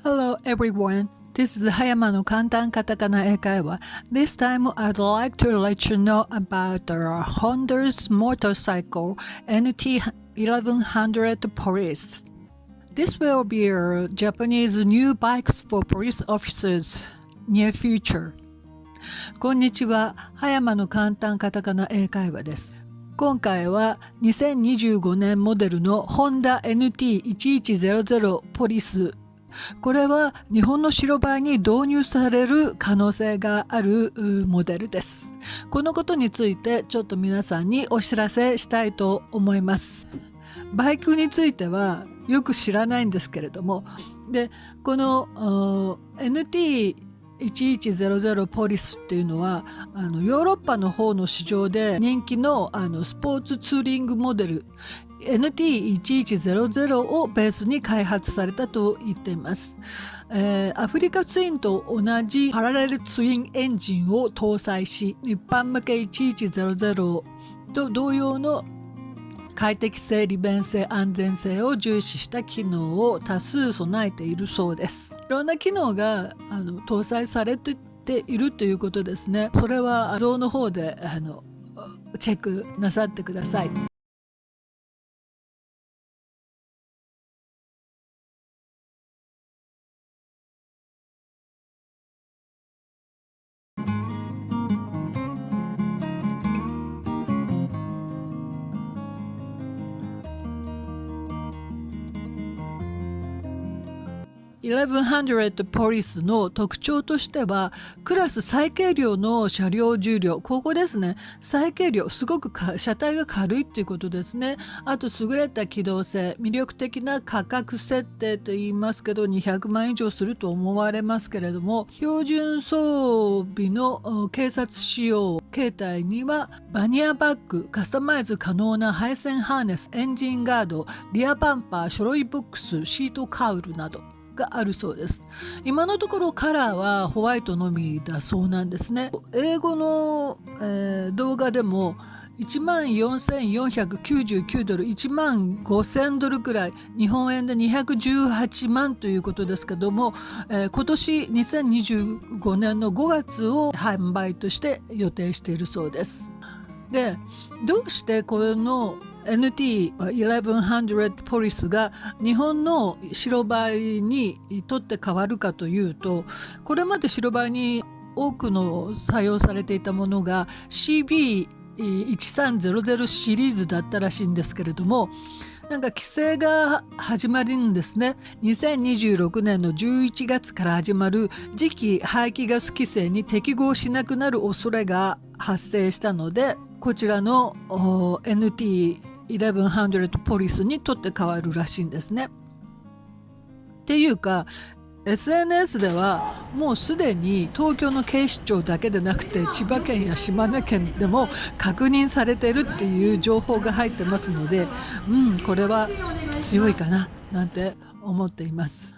Hello everyone. This is 葉山の簡単カタカナ英会話. This time I'd like to let you know about the Honda's motorcycle nt1100 Police. This will be a Japanese new bikes for police officers near future. こんにちは。葉山の簡単カタカナ英会話です。今回は2025年モデルのホンダ nt1100 ポリス。これは日本の白バイに導入される可能性があるモデルです。このことについてちょっと皆さんにお知らせしたいと思います。バイクについてはよく知らないんですけれども、でこのNT1100 ポリスっていうのはヨーロッパの方の市場で人気のスポーツツーリングモデルnt1100 をベースに開発されたと言っています。アフリカツインと同じパラレルツインエンジンを搭載し、一般向け1100と同様の快適性、利便性、安全性を重視した機能を多数備えているそうです。いろんな機能が搭載されているということですね。それは画像の方でチェックなさってください。1100ポリスの特徴としては、クラス最軽量の車両重量、ここですね。最軽量、すごく車体が軽いっていうことですね。あと優れた機動性、魅力的な価格設定と言いますけど、200万以上すると思われますけれども、標準装備の警察仕様形態にはバニアバッグ、カスタマイズ可能な配線ハーネス、エンジンガード、リアバンパー、書類ボックス、シートカウルなどがあるそうです。今のところカラーはホワイトのみだそうなんですね。英語の、動画でも14,499ドル、15,000ドルくらい、日本円で218万ということですけども、今年2025年の5月を販売として予定しているそうです。で、どうしてこのNT1100 ポリスが日本の白バイにとって変わるかというと、これまで白バイに多くの採用されていたものが CB1300 シリーズだったらしいんですけれども、なんか規制が始まるんですね。2026年の11月から始まる次期排気ガス規制に適合しなくなる恐れが発生したので、こちらの NT1100 ポリスにとって変わるらしいんですね。っていうか SNS ではもうすでに東京の警視庁だけでなくて千葉県や島根県でも確認されてるっていう情報が入ってますので、これは強いかななんて思っています。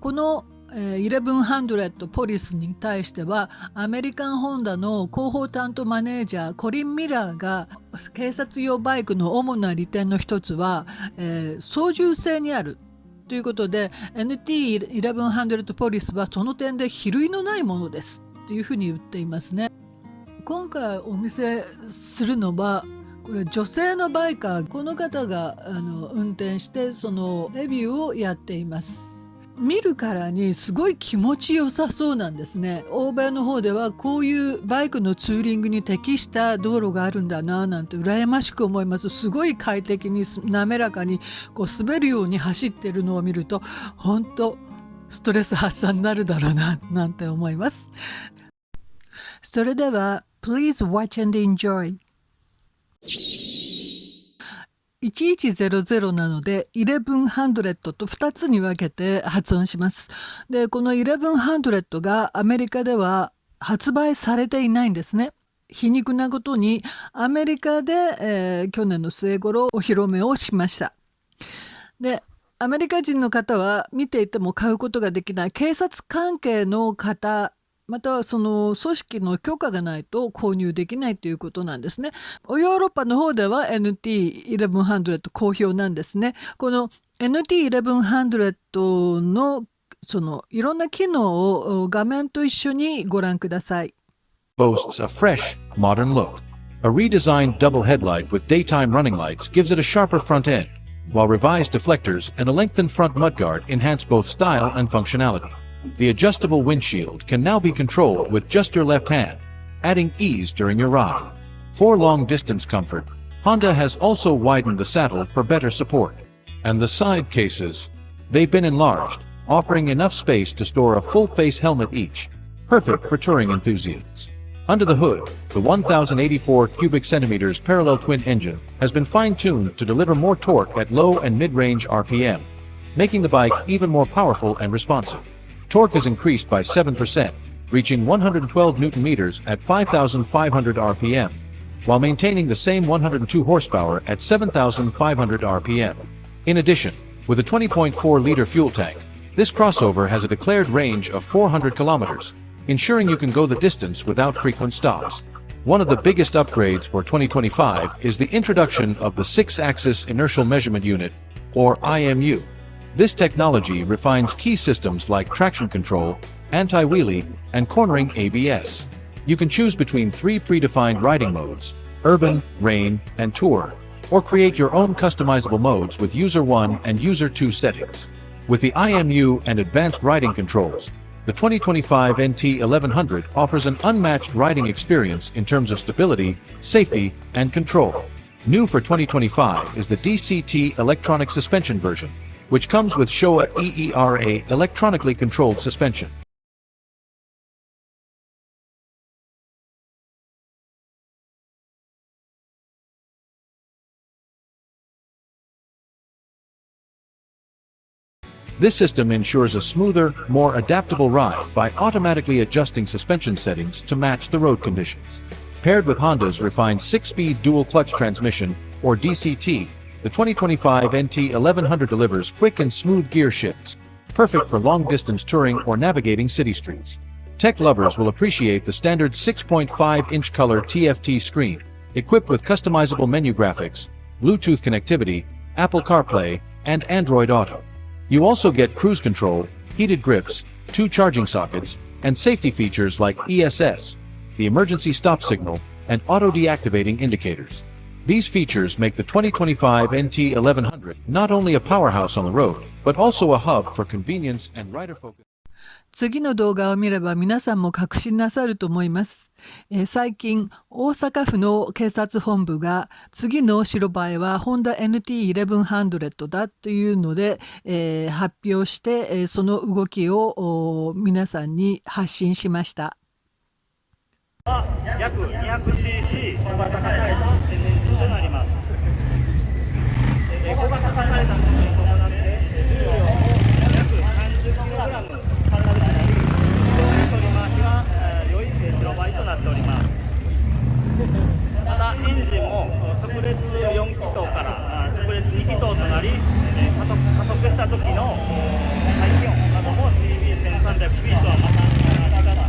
この1100ポリスに対してはアメリカンホンダの広報担当マネージャーコリン・ミラーが、警察用バイクの主な利点の一つは、操縦性にあるということで、 NT1100 ポリスはその点で比類のないものですというふうに言っていますね。今回お見せするのはこれ女性のバイカー、この方が運転してそのレビューをやっています。見るからにすごい気持ちよさそうなんですね。欧米の方ではこういうバイクのツーリングに適した道路があるんだななんて羨ましく思います。すごい快適に滑らかにこう滑るように走ってるのを見ると本当ストレス発散になるだろうななんて思います。それでは Please watch and enjoy。1100なので1100と2つに分けて発音します。で、この1100がアメリカでは発売されていないんですね。皮肉なことにアメリカで、去年の末頃お披露目をしました。で、アメリカ人の方は見ていても買うことができない、警察関係の方またはその組織の許可がないと購入できないということなんですね。ヨーロッパの方では NT1100 好評なんですね。この NT1100 のそのいろんな機能を画面と一緒にご覧ください。Boasts a fresh, modern look. A redesigned double headlight with daytime running lights gives it a sharper front end, while revised deflectors and a lengthened front mudguard enhance both style and functionality. The adjustable windshield can now be controlled with just your left hand, adding ease during your ride. For long-distance comfort, Honda has also widened the saddle for better support. And the side cases, they've been enlarged, offering enough space to store a full-face helmet each, perfect for touring enthusiasts. Under the hood, the 1084 cubic centimeters parallel twin engine has been fine-tuned to deliver more torque at low and mid-range RPM, making the bike even more powerful and responsive. Torque is increased by 7%, reaching 112 Nm at 5,500 RPM, while maintaining the same 102 horsepower at 7,500 RPM. In addition, with a 20.4-liter fuel tank, this crossover has a declared range of 400 kilometers, ensuring you can go the distance without frequent stops. One of the biggest upgrades for 2025 is the introduction of the 6-axis inertial measurement unit, or IMU. This technology refines key systems like traction control, anti-wheelie, and cornering ABS. You can choose between 3 predefined riding modes: urban, rain, and tour, or create your own customizable modes with User 1 and User 2 settings. With the IMU and advanced riding controls, the 2025 nt1100 offers an unmatched riding experience in terms of stability, safety, and control. New for 2025 is the DCT electronic suspension version, which comes with Showa EERA electronically controlled suspension. This system ensures a smoother, more adaptable ride by automatically adjusting suspension settings to match the road conditions. Paired with Honda's refined 6-speed dual-clutch transmission, or DCT, the 2025 nt1100 delivers quick and smooth gear shifts, perfect for long-distance touring or navigating city streets. Tech lovers will appreciate the standard 6.5-inch color TFT screen, equipped with customizable menu graphics, Bluetooth connectivity, Apple CarPlay, and Android Auto. You also get cruise control, heated grips, 2 charging sockets, and safety features like ESS, the emergency stop signal, and auto deactivating indicators. These features make the 2025 nt1100 not only a powerhouse on the road, but also a hub for convenience and rider focus. 次の動画を見れば皆さんも確信なさると思います。最近大阪府の警察本部が次の白バイはホンダ nt1100 だというので、発表して、その動きを皆さんに発信しました。約 200cc 小型化されたエンジンとなります。小型化されたものに伴って重量も約 30kg 軽くなり、取り回しが良い白バイとなっております。またエンジンも直列4気筒から直列2気筒となり、加速した時の排気音なども CB1300P とはまた違った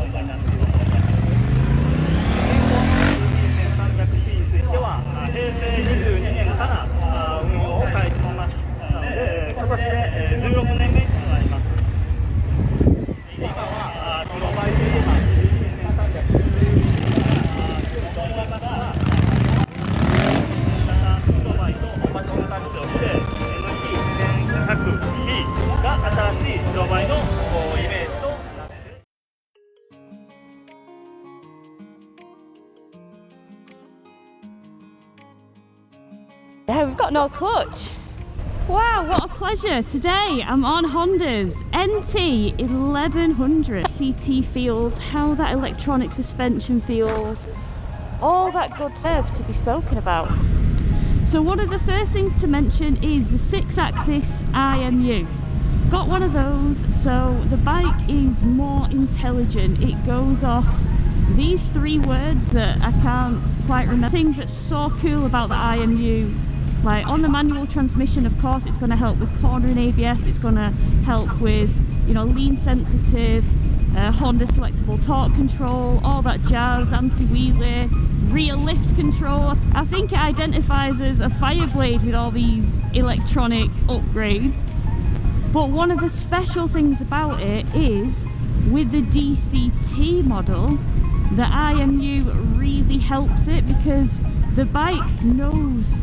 音になっています。CB1300P については平成22年から運用を開始しましたので、今年で16年目となります。今は白バイといえば CB1300 と思いますが、白バイとバトンタッチをして nt1100P が新しい白バイのイメージとなっています。Yeah, we've got no clutch. Wow, what a pleasure. Today I'm on Honda's nt1100. CT feels, how that electronic suspension feels, all that good stuff to be spoken about. So one of the first things to mention is the 6-axis IMU. Got one of those, so the bike is more intelligent. It goes off these 3 words that I can't quite remember. Things that's so cool about the IMU. Like on the manual transmission, of course, it's going to help with cornering ABS, it's going to help with, you know, lean sensitive, Honda selectable torque control, all that jazz, anti-wheelie, rear lift control. I think it identifies as a Fireblade with all these electronic upgrades. But one of the special things about it is with the DCT model, the IMU really helps it because the bike knows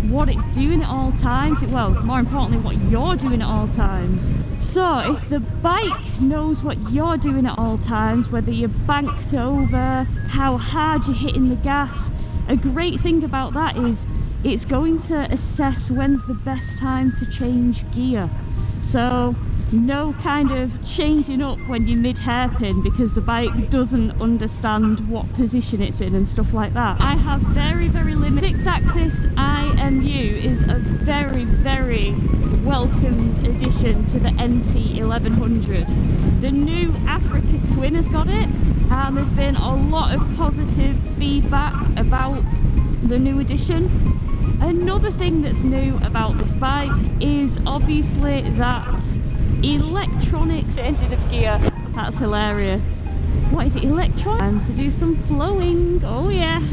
what it's doing at all times. Well, more importantly, what you're doing at all times. So if the bike knows what you're doing at all times, whether you're banked over, how hard you're hitting the gas, a great thing about that is it's going to assess when's the best time to change gear. So no kind of changing up when you're mid-hairpin because the bike doesn't understand what position it's in and stuff like that. I have very limited 6-axis IMU is a very welcomed addition to the nt1100. The new Africa Twin has got it, and there's been a lot of positive feedback about the new addition. Another thing that's new about this bike is obviously that electronics engine of gear. That's hilarious. What is it? Electronic? And to do some flowing. Oh yes.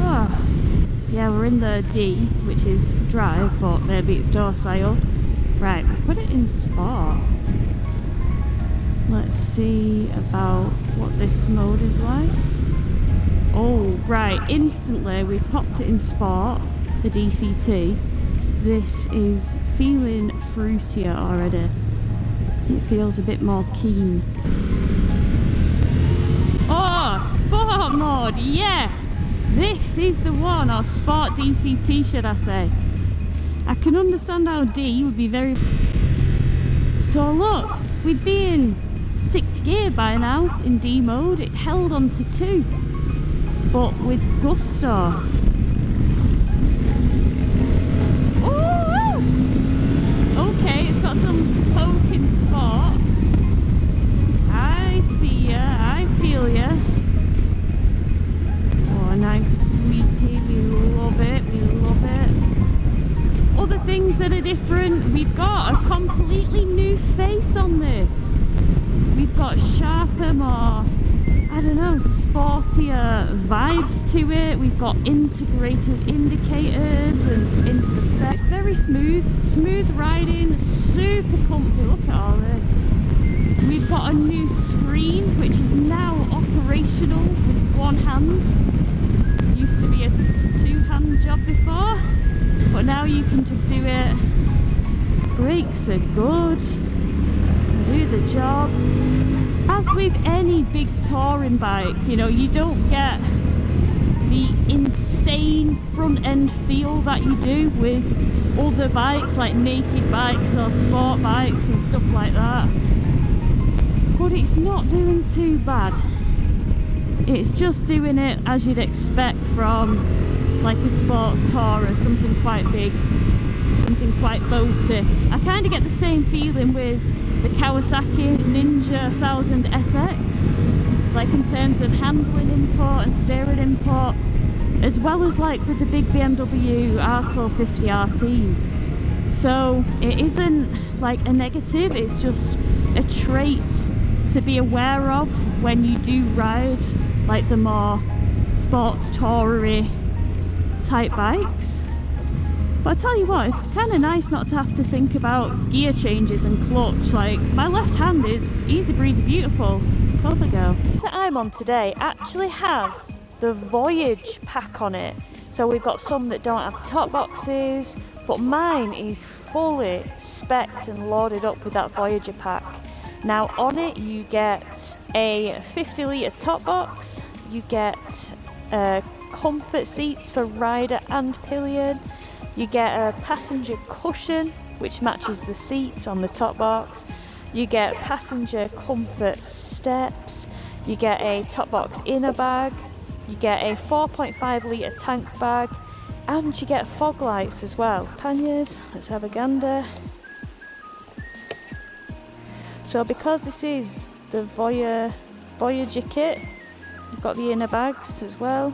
Oh. Yeah, we're in the D, which is drive, but maybe it's docile. Right, we put it in sport. Let's see about what this mode is like. Oh, right, instantly we've popped it in sport, the DCT. This is feeling fruitier already. It feels a bit more keen. Oh, sport mode, yes! This is the one, or sport DCT should I say. I can understand how D would be very... So look, we'd be in 6th gear by now in D mode. It held on to 2. But with gusto. Ooh! Okay, it's got some poke in sport. I see ya, I feel ya. Oh, a nice sweepy, we love it, we love it. Other things that are different, we've got a completely new face on this. We've got sharper, more, I don't know, sportier vibes to it. We've got integrated indicators and into the face. It's very smooth riding, super comfy. Look at all this. We've got a new screen which is now operational with one hand. Used to be a 2-hand job before, but now you can just do it. Brakes are good, do the job. As with any big touring bike, you know, you don't get the insane front end feel that you do with other bikes like naked bikes or sport bikes and stuff like that. But it's not doing too bad. It's just doing it as you'd expect from like a sports tourer, something quite big, something quite boaty. I kind of get the same feeling with the Kawasaki Ninja 1000 SX, like in terms of handling input and steering input, as well as like with the big BMW R1250 RTs. So it isn't like a negative, it's just a trait to be aware of when you do ride like the more sports tourer type bikes. But I tell you what, it's kind of nice not to have to think about gear changes and clutch. Like, my left hand is easy breezy beautiful. Off I go. That I'm on today actually has the Voyager pack on it. So we've got some that don't have top boxes, but mine is fully spec'd and loaded up with that Voyager pack. Now on it you get a 50-litre top box, you get comfort seats for rider and pillion, you get a passenger cushion which matches the seats on the top box, you get passenger comfort steps, you get a top box inner bag, you get a 4.5 litre tank bag, and you get fog lights as well. Panniers, let's have a gander. So because this is the Voyager kit, you've got the inner bags as well,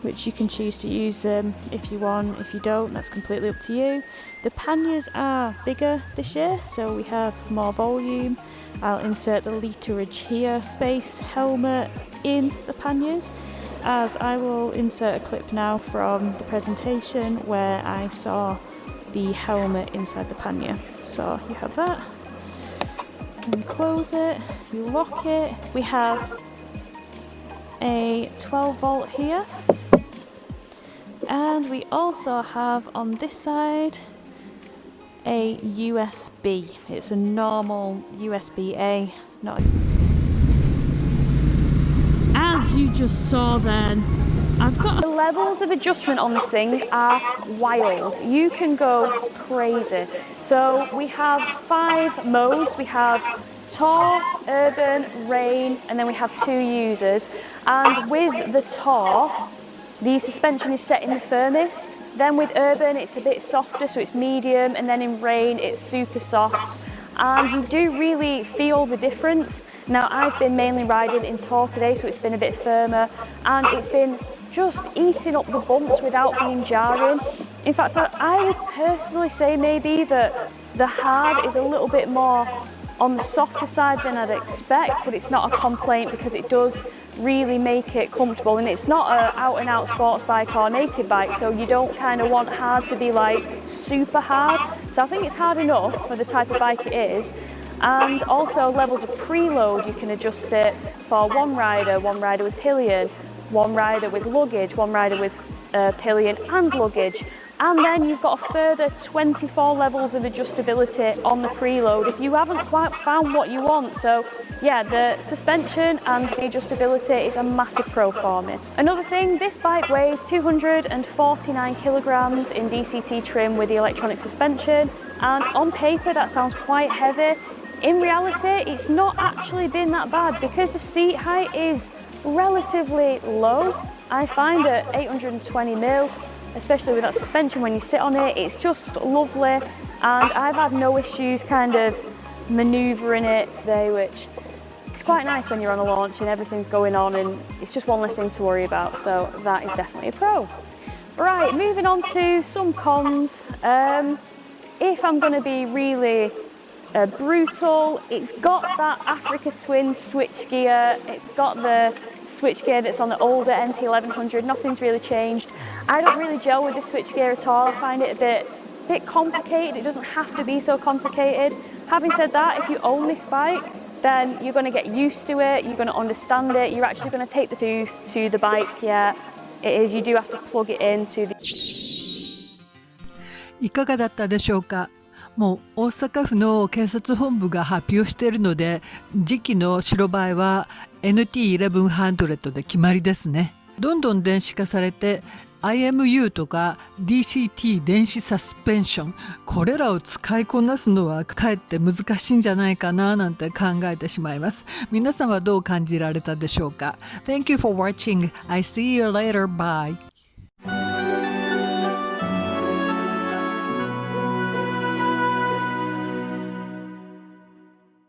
which you can choose to use them if you want. If you don't, that's completely up to you. The panniers are bigger this year, so we have more volume. I'll insert the literage here. Base helmet in the panniers, as I will insert a clip now from the presentation where I saw the helmet inside the pannier. So you have that, and close it, you lock it. We have a 12 volt here, and we also have on this side a USB. It's a normal USB-A, not a... As you just saw then, I've got the levels of adjustment on this thing are wild. You can go crazy. So we have 5 modes. We have Tour, Urban, Rain, and then we have 2 users. And with the Tour, the suspension is set in the firmest. Then with Urban, it's a bit softer, so it's medium, and then in Rain, it's super soft. And you do really feel the difference. Now, I've been mainly riding in Tour today, so it's been a bit firmer, and it's been just eating up the bumps without being jarring. In fact, I would personally say maybe that the hard is a little bit more on the softer side than I'd expect, but it's not a complaint because it does really make it comfortable, and it's not an out-and-out sports bike or naked bike, so you don't kind of want hard to be like super hard. So I think it's hard enough for the type of bike it is. And also levels of preload, you can adjust it for one rider with pillion, one rider with luggage, one rider with pillion and luggage. And then you've got a further 24 levels of adjustability on the preload if you haven't quite found what you want. So yeah, the suspension and the adjustability is a massive pro for me. Another thing, this bike weighs 249 kilograms in DCT trim with the electronic suspension, and on paper that sounds quite heavy. In reality, it's not actually been that bad because the seat height is relatively low. I find at 820mm, especially with that suspension, when you sit on it, it's just lovely, and I've had no issues kind of manoeuvring it today, which is quite nice when you're on a launch and everything's going on and it's just one less thing to worry about, so that is definitely a pro. Right, moving on to some cons. If I'm going to be really brutal, it's got that Africa Twin switchgear, it's got the switchgear that's on the older nt1100, nothing's really changed. I don't really gel with the switchgear at all. I find it a bit complicated. It doesn't have to be so complicated. Having said that, if you own this bike, then you're going to get used to it, you're going to understand it, you're actually going to take the tooth to the bike. Yeah, it is, you do have to plug it into the... いかがだったでしょうか。もう大阪府の警察本部が発表しているので、次期の白バイは nt1100 で決まりですね。どんどん電子化されて IMU とか DCT 電子サスペンション、これらを使いこなすのはかえって難しいんじゃないかななんて考えてしまいます。皆さんはどう感じられたでしょうか。 Thank you for watching. I see you later. Bye.